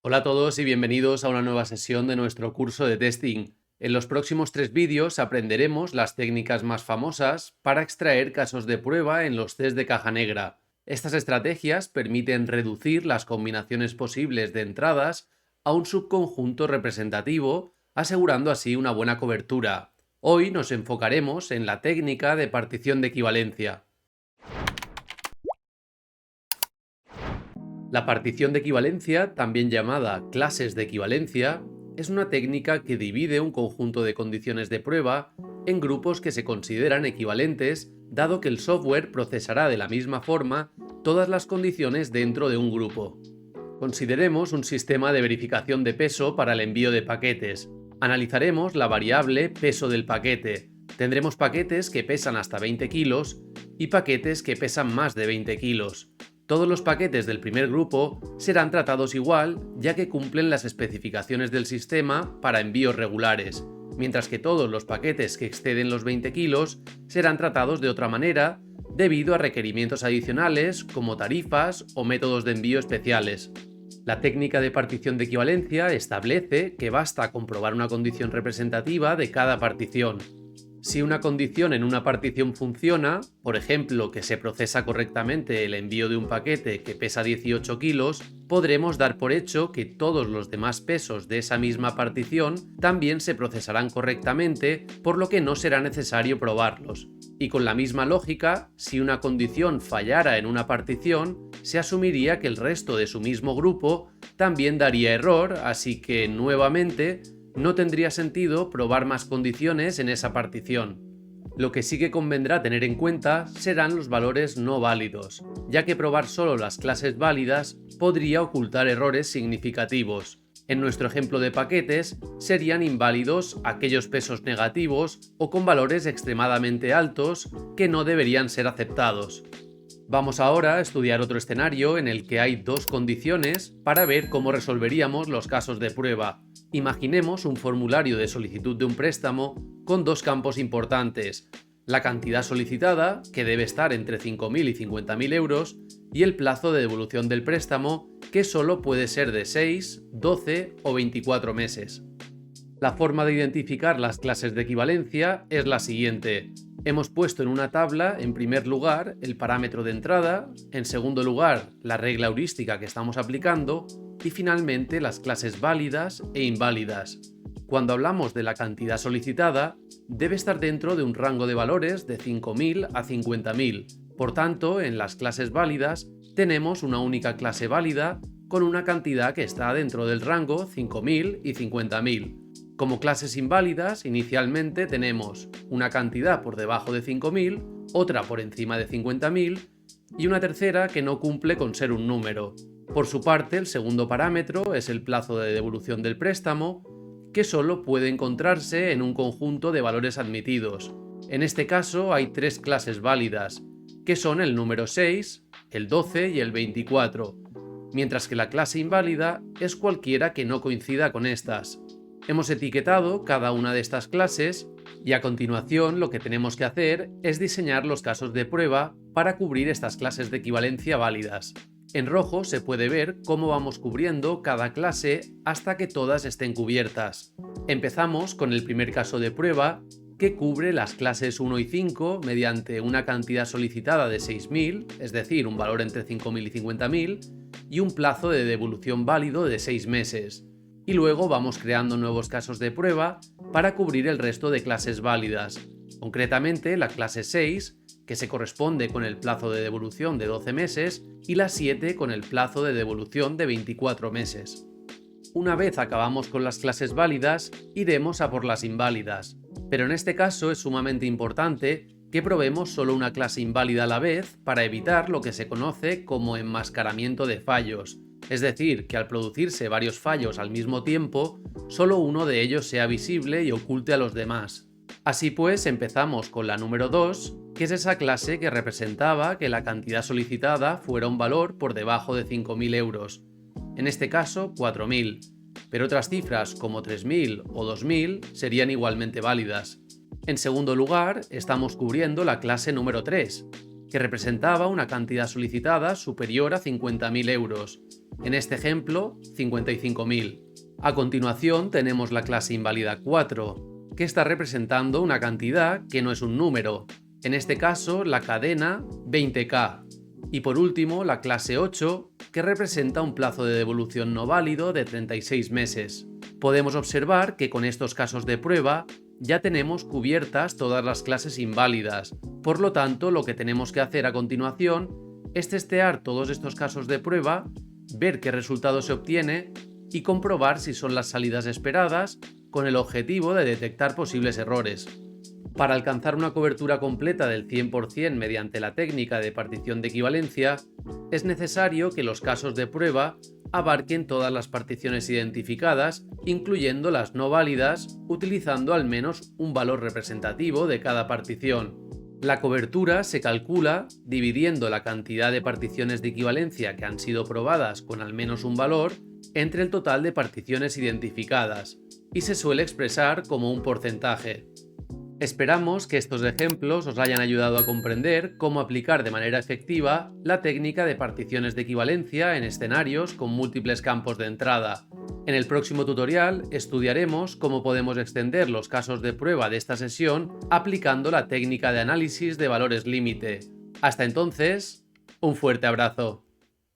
Hola a todos y bienvenidos a una nueva sesión de nuestro curso de testing. En los próximos 3 vídeos aprenderemos las técnicas más famosas para extraer casos de prueba en los test de caja negra. Estas estrategias permiten reducir las combinaciones posibles de entradas a un subconjunto representativo, asegurando así una buena cobertura. Hoy nos enfocaremos en la técnica de partición de equivalencia. La partición de equivalencia, también llamada clases de equivalencia, es una técnica que divide un conjunto de condiciones de prueba en grupos que se consideran equivalentes, dado que el software procesará de la misma forma todas las condiciones dentro de un grupo. Consideremos un sistema de verificación de peso para el envío de paquetes. Analizaremos la variable peso del paquete. Tendremos paquetes que pesan hasta 20 kilos y paquetes que pesan más de 20 kilos. Todos los paquetes del primer grupo serán tratados igual, ya que cumplen las especificaciones del sistema para envíos regulares, mientras que todos los paquetes que exceden los 20 kilos serán tratados de otra manera debido a requerimientos adicionales como tarifas o métodos de envío especiales. La técnica de partición de equivalencia establece que basta comprobar una condición representativa de cada partición. Si una condición en una partición funciona, por ejemplo, que se procesa correctamente el envío de un paquete que pesa 18 kilos, podremos dar por hecho que todos los demás pesos de esa misma partición también se procesarán correctamente, por lo que no será necesario probarlos. Y con la misma lógica, si una condición fallara en una partición, se asumiría que el resto de su mismo grupo también daría error, así que, nuevamente, no tendría sentido probar más condiciones en esa partición. Lo que sí que convendrá tener en cuenta serán los valores no válidos, ya que probar solo las clases válidas podría ocultar errores significativos. En nuestro ejemplo de paquetes, serían inválidos aquellos pesos negativos o con valores extremadamente altos que no deberían ser aceptados. Vamos ahora a estudiar otro escenario en el que hay dos condiciones para ver cómo resolveríamos los casos de prueba. Imaginemos un formulario de solicitud de un préstamo con dos campos importantes: la cantidad solicitada, que debe estar entre 5.000 y 50.000 euros, y el plazo de devolución del préstamo, que solo puede ser de 6, 12 o 24 meses. La forma de identificar las clases de equivalencia es la siguiente. Hemos puesto en una tabla, en primer lugar, el parámetro de entrada, en segundo lugar, la regla heurística que estamos aplicando y finalmente las clases válidas e inválidas. Cuando hablamos de la cantidad solicitada, debe estar dentro de un rango de valores de 5.000 a 50.000. Por tanto, en las clases válidas tenemos una única clase válida con una cantidad que está dentro del rango 5.000 y 50.000. Como clases inválidas, inicialmente tenemos una cantidad por debajo de 5.000, otra por encima de 50.000 y una tercera que no cumple con ser un número. Por su parte, el segundo parámetro es el plazo de devolución del préstamo, que solo puede encontrarse en un conjunto de valores admitidos. En este caso hay tres clases válidas, que son el número 6, el 12 y el 24, mientras que la clase inválida es cualquiera que no coincida con estas. Hemos etiquetado cada una de estas clases y a continuación lo que tenemos que hacer es diseñar los casos de prueba para cubrir estas clases de equivalencia válidas. En rojo se puede ver cómo vamos cubriendo cada clase hasta que todas estén cubiertas. Empezamos con el primer caso de prueba, que cubre las clases 1 y 5 mediante una cantidad solicitada de 6.000, es decir, un valor entre 5.000 y 50.000, y un plazo de devolución válido de 6 meses. Y luego vamos creando nuevos casos de prueba para cubrir el resto de clases válidas, concretamente la clase 6, que se corresponde con el plazo de devolución de 12 meses, y la 7 con el plazo de devolución de 24 meses. Una vez acabamos con las clases válidas, iremos a por las inválidas, pero en este caso es sumamente importante que probemos solo una clase inválida a la vez para evitar lo que se conoce como enmascaramiento de fallos, es decir, que al producirse varios fallos al mismo tiempo, solo uno de ellos sea visible y oculte a los demás. Así pues, empezamos con la número 2, que es esa clase que representaba que la cantidad solicitada fuera un valor por debajo de 5.000 euros, en este caso 4.000, pero otras cifras como 3.000 o 2.000 serían igualmente válidas. En segundo lugar, estamos cubriendo la clase número 3, que representaba una cantidad solicitada superior a 50.000 euros, en este ejemplo 55.000. A continuación tenemos la clase inválida 4, que está representando una cantidad que no es un número, en este caso la cadena 20K. Y por último la clase 8, que representa un plazo de devolución no válido de 36 meses. Podemos observar que con estos casos de prueba ya tenemos cubiertas todas las clases inválidas, por lo tanto lo que tenemos que hacer a continuación es testear todos estos casos de prueba, ver qué resultado se obtiene y comprobar si son las salidas esperadas con el objetivo de detectar posibles errores. Para alcanzar una cobertura completa del 100% mediante la técnica de partición de equivalencia, es necesario que los casos de prueba abarquen todas las particiones identificadas, incluyendo las no válidas, utilizando al menos un valor representativo de cada partición. La cobertura se calcula dividiendo la cantidad de particiones de equivalencia que han sido probadas con al menos un valor entre el total de particiones identificadas, y se suele expresar como un porcentaje. Esperamos que estos ejemplos os hayan ayudado a comprender cómo aplicar de manera efectiva la técnica de particiones de equivalencia en escenarios con múltiples campos de entrada. En el próximo tutorial estudiaremos cómo podemos extender los casos de prueba de esta sesión aplicando la técnica de análisis de valores límite. Hasta entonces, un fuerte abrazo.